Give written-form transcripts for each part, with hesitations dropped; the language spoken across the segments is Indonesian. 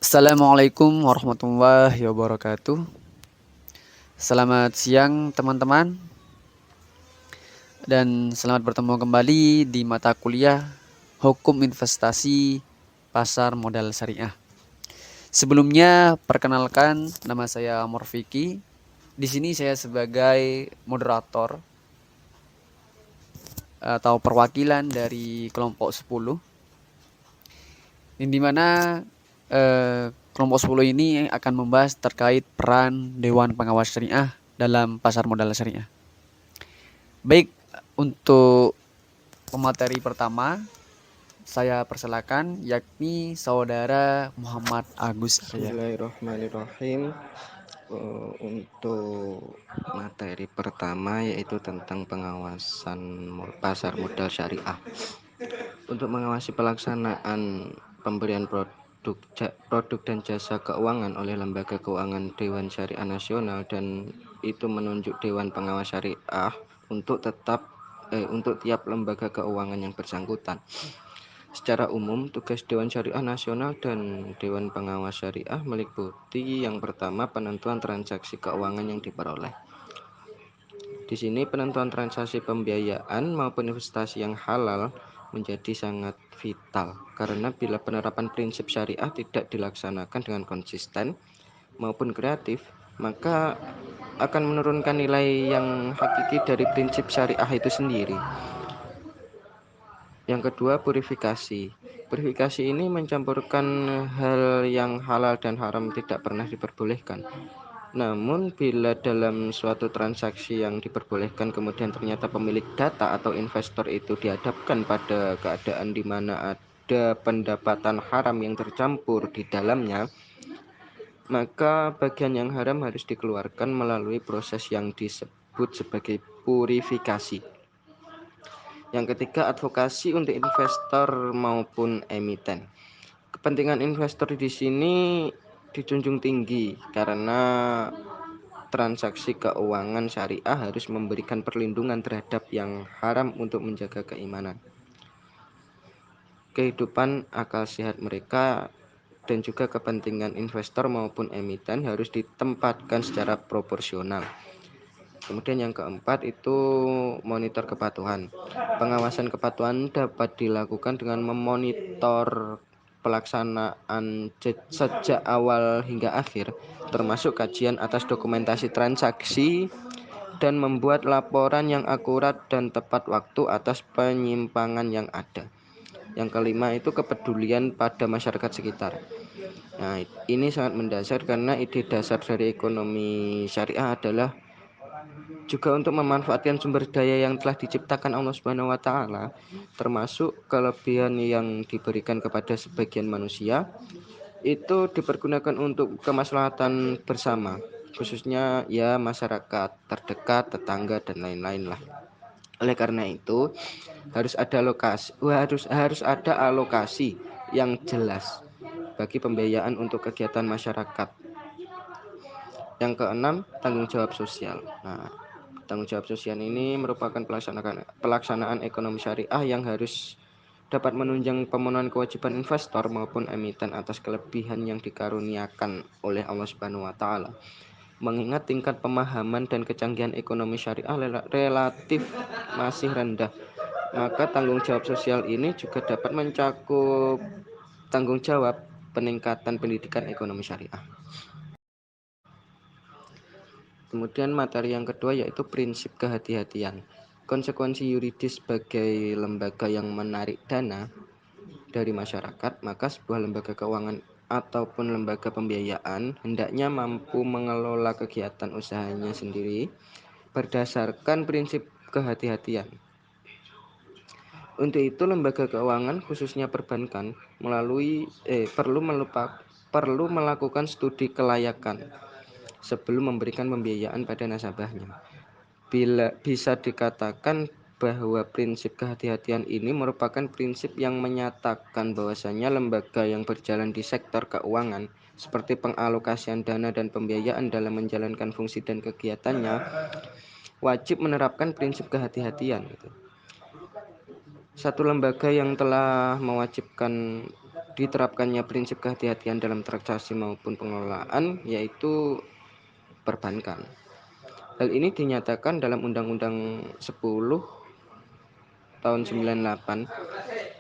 Assalamualaikum warahmatullahi wabarakatuh. Selamat siang teman-teman dan selamat bertemu kembali di mata kuliah Hukum Investasi Pasar Modal Syariah. Sebelumnya perkenalkan, nama saya Morfiki. Di sini saya sebagai moderator atau perwakilan dari kelompok 10, yang dimana kelompok 10 ini akan membahas terkait peran Dewan Pengawas Syariah dalam pasar modal syariah. Baik, untuk pemateri pertama saya persilakan, yakni saudara Muhammad Agus Arya. Bismillahirrahmanirrahim. Untuk materi pertama yaitu tentang pengawasan pasar modal syariah. Untuk mengawasi pelaksanaan pemberian produk dan jasa keuangan oleh Lembaga Keuangan Dewan Syariah Nasional, dan itu menunjuk Dewan Pengawas Syariah untuk untuk tiap lembaga keuangan yang bersangkutan. Secara umum, tugas Dewan Syariah Nasional dan Dewan Pengawas Syariah meliputi yang pertama, penentuan transaksi keuangan yang diperoleh. Di sini penentuan transaksi pembiayaan maupun investasi yang halal menjadi sangat vital, karena bila penerapan prinsip syariah tidak dilaksanakan dengan konsisten maupun kreatif, maka akan menurunkan nilai yang hakiki dari prinsip syariah itu sendiri. Yang kedua, purifikasi. Purifikasi ini mencampurkan hal yang halal dan haram tidak pernah diperbolehkan. Namun bila dalam suatu transaksi yang diperbolehkan kemudian ternyata pemilik data atau investor itu dihadapkan pada keadaan di mana ada pendapatan haram yang tercampur di dalamnya, maka bagian yang haram harus dikeluarkan melalui proses yang disebut sebagai purifikasi. Yang ketiga, advokasi untuk investor maupun emiten. Kepentingan investor di sini dijunjung tinggi karena transaksi keuangan syariah harus memberikan perlindungan terhadap yang haram untuk menjaga keimanan, kehidupan akal sehat mereka, dan juga kepentingan investor maupun emiten harus ditempatkan secara proporsional. Kemudian yang keempat itu monitor kepatuhan. Pengawasan kepatuhan dapat dilakukan dengan memonitor pelaksanaan sejak awal hingga akhir, termasuk kajian atas dokumentasi transaksi dan membuat laporan yang akurat dan tepat waktu atas penyimpangan yang ada. Yang kelima itu kepedulian pada masyarakat sekitar. Nah, ini sangat mendasar karena ide dasar dari ekonomi syariah adalah juga untuk memanfaatkan sumber daya yang telah diciptakan Allah Subhanahu wa taala, termasuk kelebihan yang diberikan kepada sebagian manusia itu dipergunakan untuk kemaslahatan bersama, khususnya ya masyarakat terdekat, tetangga dan lain-lain lah. Oleh karena itu harus ada alokasi yang jelas bagi pembiayaan untuk kegiatan masyarakat. Yang keenam, tanggung jawab sosial. Nah, tanggung jawab sosial ini merupakan pelaksanaan ekonomi syariah yang harus dapat menunjang pemenuhan kewajiban investor maupun emiten atas kelebihan yang dikaruniakan oleh Allah Subhanahu wa taala. Mengingat tingkat pemahaman dan kecanggihan ekonomi syariah relatif masih rendah, maka tanggung jawab sosial ini juga dapat mencakup tanggung jawab peningkatan pendidikan ekonomi syariah. Kemudian materi yang kedua yaitu prinsip kehati-hatian. Konsekuensi yuridis sebagai lembaga yang menarik dana dari masyarakat, maka sebuah lembaga keuangan ataupun lembaga pembiayaan hendaknya mampu mengelola kegiatan usahanya sendiri berdasarkan prinsip kehati-hatian. Untuk itu lembaga keuangan khususnya perbankan perlu melakukan studi kelayakan sebelum memberikan pembiayaan pada nasabahnya. Bila bisa dikatakan bahwa prinsip kehati-hatian ini merupakan prinsip yang menyatakan bahwasanya lembaga yang berjalan di sektor keuangan seperti pengalokasian dana dan pembiayaan dalam menjalankan fungsi dan kegiatannya wajib menerapkan prinsip kehati-hatian. Satu lembaga yang telah mewajibkan diterapkannya prinsip kehati-hatian dalam transaksi maupun pengelolaan, yaitu perbankan. Hal ini dinyatakan dalam Undang-Undang 10 tahun 98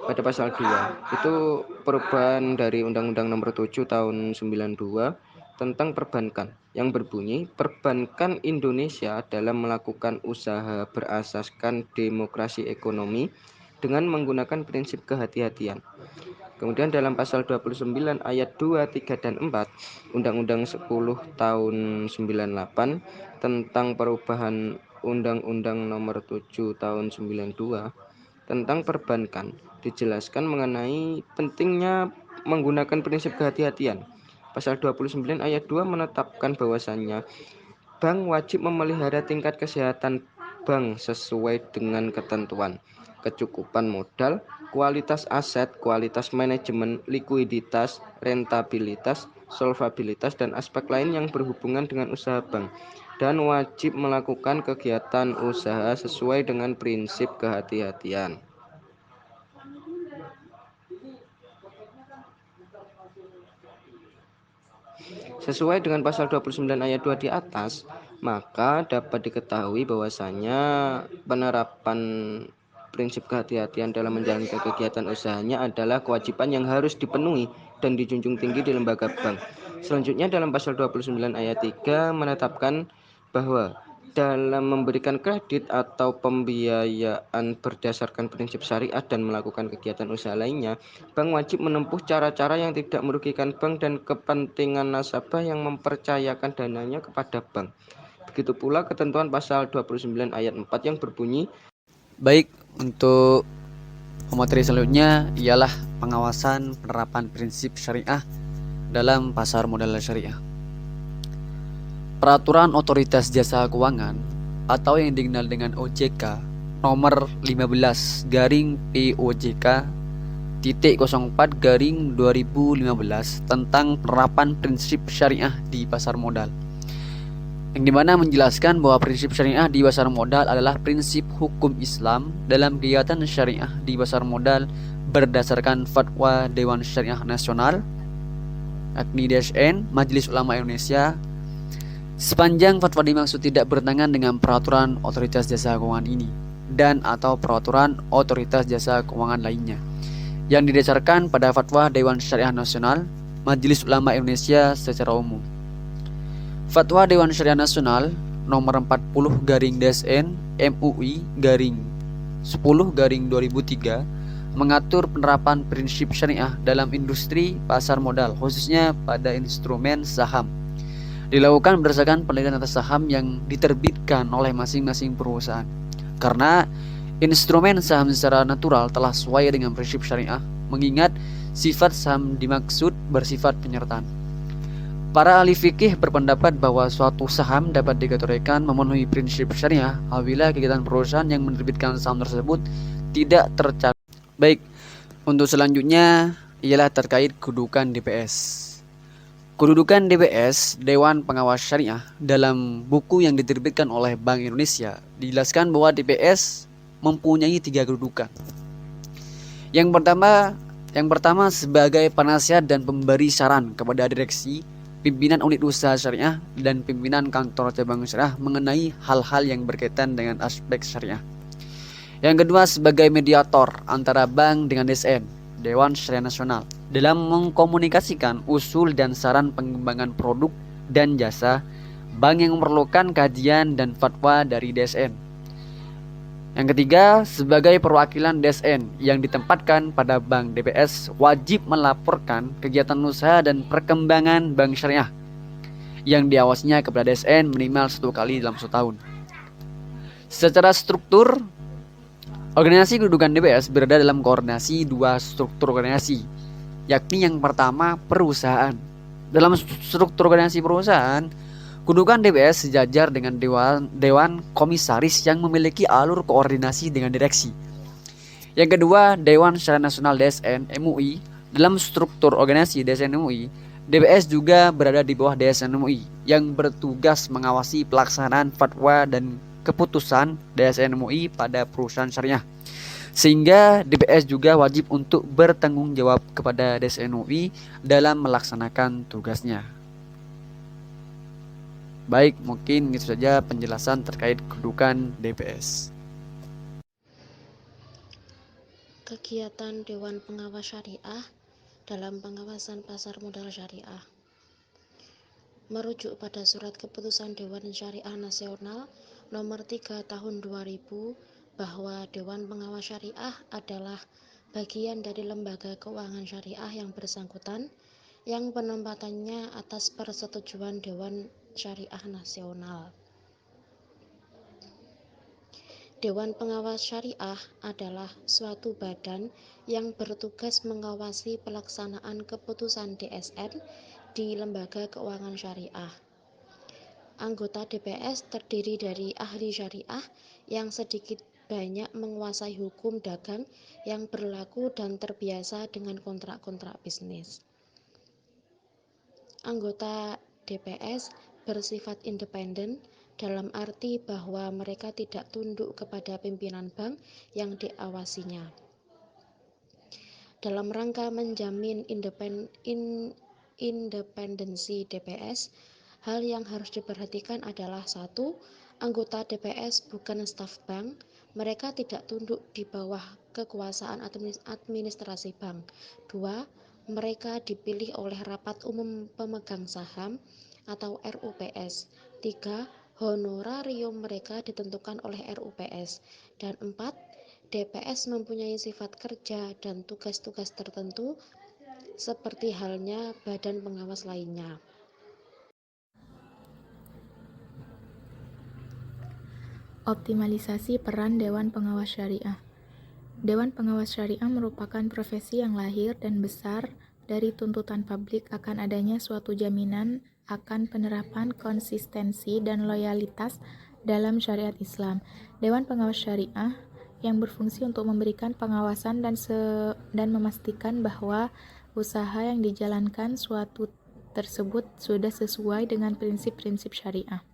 pada pasal 2. Itu perubahan dari Undang-Undang Nomor 7 tahun 92 tentang perbankan yang berbunyi perbankan Indonesia dalam melakukan usaha berasaskan demokrasi ekonomi dengan menggunakan prinsip kehati-hatian. Kemudian dalam pasal 29 ayat 2, 3, dan 4 Undang-Undang 10 tahun 98 tentang perubahan Undang-Undang Nomor 7 tahun 92 tentang perbankan dijelaskan mengenai pentingnya menggunakan prinsip kehati-hatian. Pasal 29 ayat 2 menetapkan bahwasannya bank wajib memelihara tingkat kesehatan bank sesuai dengan ketentuan kecukupan modal, kualitas aset, kualitas manajemen, likuiditas, rentabilitas, solvabilitas, dan aspek lain yang berhubungan dengan usaha bank, dan wajib melakukan kegiatan usaha sesuai dengan prinsip kehati-hatian. Sesuai dengan pasal 29 ayat 2 di atas, maka dapat diketahui bahwasanya penerapan prinsip kehati-hatian dalam menjalankan kegiatan usahanya adalah kewajiban yang harus dipenuhi dan dijunjung tinggi di lembaga bank. Selanjutnya dalam pasal 29 ayat 3 menetapkan bahwa dalam memberikan kredit atau pembiayaan berdasarkan prinsip syariat dan melakukan kegiatan usaha lainnya, bank wajib menempuh cara-cara yang tidak merugikan bank dan kepentingan nasabah yang mempercayakan dananya kepada bank. Begitu pula ketentuan pasal 29 ayat 4 yang berbunyi, Baik, untuk materi selanjutnya ialah pengawasan penerapan prinsip syariah dalam pasar modal syariah. Peraturan Otoritas Jasa Keuangan atau yang dikenal dengan OJK nomor 15 garing POJK titik 04 garing 2015 tentang penerapan prinsip syariah di pasar modal, yang dimana menjelaskan bahwa prinsip syariah di pasar modal adalah prinsip hukum Islam dalam kegiatan syariah di pasar modal berdasarkan fatwa Dewan Syariah Nasional yakni DSN Majelis Ulama Indonesia, sepanjang fatwa dimaksud tidak bertentangan dengan peraturan Otoritas Jasa Keuangan ini dan atau peraturan Otoritas Jasa Keuangan lainnya yang didasarkan pada fatwa Dewan Syariah Nasional Majelis Ulama Indonesia secara umum. Fatwa Dewan Syariah Nasional nomor 40 garing DSN MUI garing 10 garing 2003 mengatur penerapan prinsip syariah dalam industri pasar modal, khususnya pada instrumen saham. Dilakukan berdasarkan penelitian atas saham yang diterbitkan oleh masing-masing perusahaan. Karena instrumen saham secara natural telah sesuai dengan prinsip syariah, mengingat sifat saham dimaksud bersifat penyertaan. Para ahli fikih berpendapat bahwa suatu saham dapat dikategorikan memenuhi prinsip syariah apabila kegiatan perusahaan yang menerbitkan saham tersebut tidak tercakup. Baik, untuk selanjutnya ialah terkait kedudukan DPS. Kedudukan DPS, Dewan Pengawas Syariah, dalam buku yang diterbitkan oleh Bank Indonesia, dijelaskan bahwa DPS mempunyai 3 kedudukan. Yang pertama sebagai penasihat dan pemberi saran kepada direksi, pimpinan unit usaha syariah, dan pimpinan kantor cabang syariah mengenai hal-hal yang berkaitan dengan aspek syariah. Yang kedua sebagai mediator antara bank dengan DSN, Dewan Syariah Nasional, dalam mengkomunikasikan usul dan saran pengembangan produk dan jasa bank yang memerlukan kajian dan fatwa dari DSN. Yang ketiga, sebagai perwakilan DSN yang ditempatkan pada bank, DPS wajib melaporkan kegiatan usaha dan perkembangan bank syariah yang diawasinya kepada DSN minimal 1 kali dalam 1 tahun. Secara struktur, organisasi kedudukan DPS berada dalam koordinasi 2 struktur organisasi, yakni yang pertama perusahaan. Dalam struktur organisasi perusahaan, kedudukan DPS sejajar dengan dewan komisaris yang memiliki alur koordinasi dengan direksi. Yang kedua, Dewan Syariah Nasional DSN MUI. Dalam struktur organisasi DSN MUI, DPS juga berada di bawah DSN MUI yang bertugas mengawasi pelaksanaan fatwa dan keputusan DSN MUI pada perusahaan syariah. Sehingga DPS juga wajib untuk bertanggung jawab kepada DSN UI dalam melaksanakan tugasnya. Baik, mungkin itu saja penjelasan terkait kedudukan DPS. Kegiatan Dewan Pengawas Syariah dalam pengawasan pasar modal syariah. Merujuk pada Surat Keputusan Dewan Syariah Nasional Nomor 3 Tahun 2000 bahwa Dewan Pengawas Syariah adalah bagian dari lembaga keuangan syariah yang bersangkutan yang penempatannya atas persetujuan Dewan Syariah Nasional. Dewan Pengawas Syariah adalah suatu badan yang bertugas mengawasi pelaksanaan keputusan DSN di lembaga keuangan syariah. Anggota DPS terdiri dari ahli syariah yang sedikit banyak menguasai hukum dagang yang berlaku dan terbiasa dengan kontrak-kontrak bisnis. Anggota DPS bersifat independen dalam arti bahwa mereka tidak tunduk kepada pimpinan bank yang diawasinya. Dalam rangka menjamin independensi DPS, hal yang harus diperhatikan adalah 1. Anggota DPS bukan staf bank, mereka tidak tunduk di bawah kekuasaan administrasi bank. 2. Mereka dipilih oleh Rapat Umum Pemegang Saham atau RUPS. 3. Honorarium mereka ditentukan oleh RUPS. Dan 4. DPS mempunyai sifat kerja dan tugas-tugas tertentu seperti halnya badan pengawas lainnya. Optimalisasi peran Dewan Pengawas Syariah. Dewan Pengawas Syariah merupakan profesi yang lahir dan besar dari tuntutan publik akan adanya suatu jaminan akan penerapan konsistensi dan loyalitas dalam syariat Islam. Dewan Pengawas Syariah yang berfungsi untuk memberikan pengawasan dan memastikan bahwa usaha yang dijalankan suatu tersebut sudah sesuai dengan prinsip-prinsip syariah.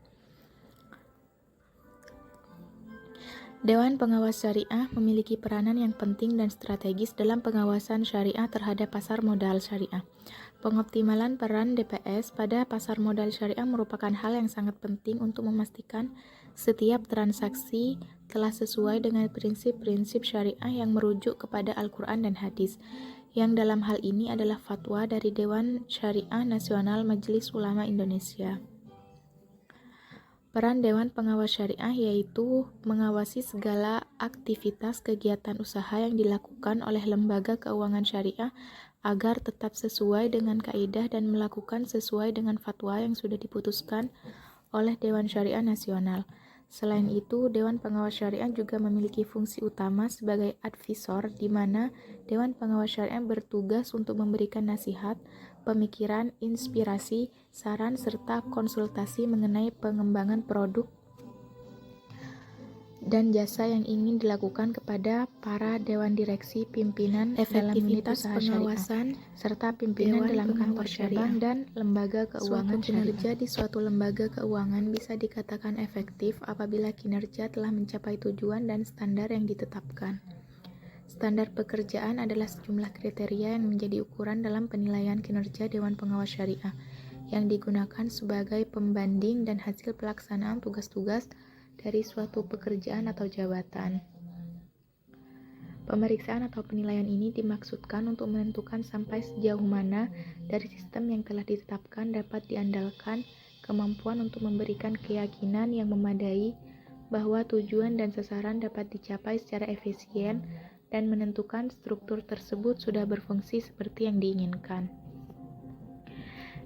Dewan Pengawas Syariah memiliki peranan yang penting dan strategis dalam pengawasan syariah terhadap pasar modal syariah. Pengoptimalan peran DPS pada pasar modal syariah merupakan hal yang sangat penting untuk memastikan setiap transaksi telah sesuai dengan prinsip-prinsip syariah yang merujuk kepada Al-Quran dan Hadis, yang dalam hal ini adalah fatwa dari Dewan Syariah Nasional Majelis Ulama Indonesia. Peran Dewan Pengawas Syariah yaitu mengawasi segala aktivitas kegiatan usaha yang dilakukan oleh lembaga keuangan syariah agar tetap sesuai dengan kaidah dan melakukan sesuai dengan fatwa yang sudah diputuskan oleh Dewan Syariah Nasional. Selain itu, Dewan Pengawas Syariah juga memiliki fungsi utama sebagai advisor, di mana Dewan Pengawas Syariah bertugas untuk memberikan nasihat, pemikiran, inspirasi, saran, serta konsultasi mengenai pengembangan produk dan jasa yang ingin dilakukan kepada para dewan direksi, pimpinan dalam unit usaha syariah, serta pimpinan dalam kantor cabang dan lembaga keuangan syariah. Kinerja di suatu lembaga keuangan bisa dikatakan efektif apabila kinerja telah mencapai tujuan dan standar yang ditetapkan. Standar pekerjaan adalah sejumlah kriteria yang menjadi ukuran dalam penilaian kinerja Dewan Pengawas Syariah, yang digunakan sebagai pembanding dan hasil pelaksanaan tugas-tugas dari suatu pekerjaan atau jabatan. Pemeriksaan atau penilaian ini dimaksudkan untuk menentukan sampai sejauh mana dari sistem yang telah ditetapkan dapat diandalkan kemampuan untuk memberikan keyakinan yang memadai bahwa tujuan dan sasaran dapat dicapai secara efisien dan menentukan struktur tersebut sudah berfungsi seperti yang diinginkan.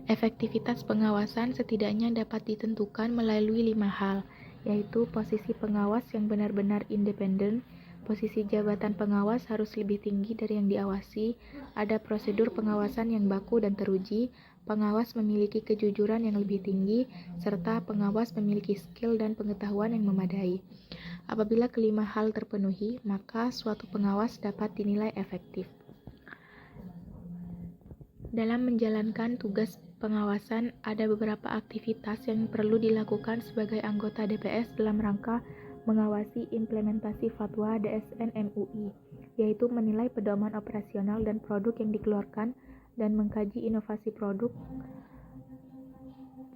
Efektivitas pengawasan setidaknya dapat ditentukan melalui 5 hal, yaitu posisi pengawas yang benar-benar independen, posisi jabatan pengawas harus lebih tinggi dari yang diawasi, ada prosedur pengawasan yang baku dan teruji, pengawas memiliki kejujuran yang lebih tinggi, serta pengawas memiliki skill dan pengetahuan yang memadai. Apabila kelima hal terpenuhi, maka suatu pengawas dapat dinilai efektif. Dalam menjalankan tugas pengawasan, ada beberapa aktivitas yang perlu dilakukan sebagai anggota DPS dalam rangka mengawasi implementasi fatwa DSN MUI, yaitu menilai pedoman operasional dan produk yang dikeluarkan dan mengkaji inovasi produk,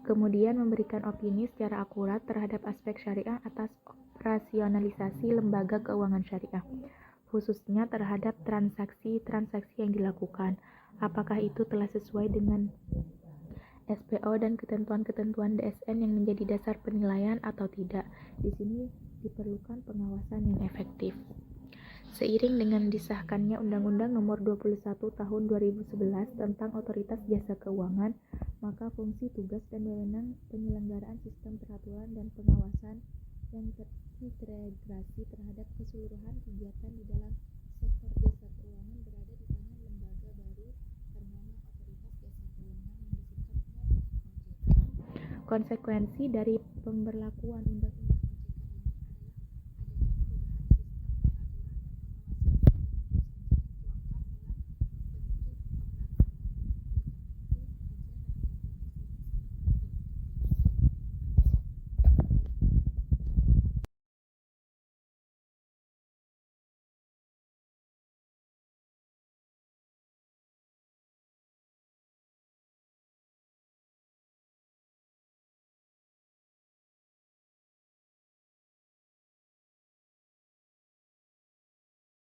kemudian memberikan opini secara akurat terhadap aspek syariah atas operasionalisasi lembaga keuangan syariah, khususnya terhadap transaksi-transaksi yang dilakukan, apakah itu telah sesuai dengan SPO dan ketentuan-ketentuan DSN yang menjadi dasar penilaian atau tidak. Di sini diperlukan pengawasan yang efektif. Seiring dengan disahkannya Undang-Undang Nomor 21 Tahun 2011 tentang Otoritas Jasa Keuangan, maka fungsi, tugas, dan wewenang penyelenggaraan sistem peraturan dan pengawasan yang terintegrasi terhadap keseluruhan kegiatan di dalam sektor jasa keuangan berada di tangan lembaga baru bernama Otoritas Jasa Keuangan yang disingkat OJK. Konsekuensi dari pemberlakuan Undang-Undang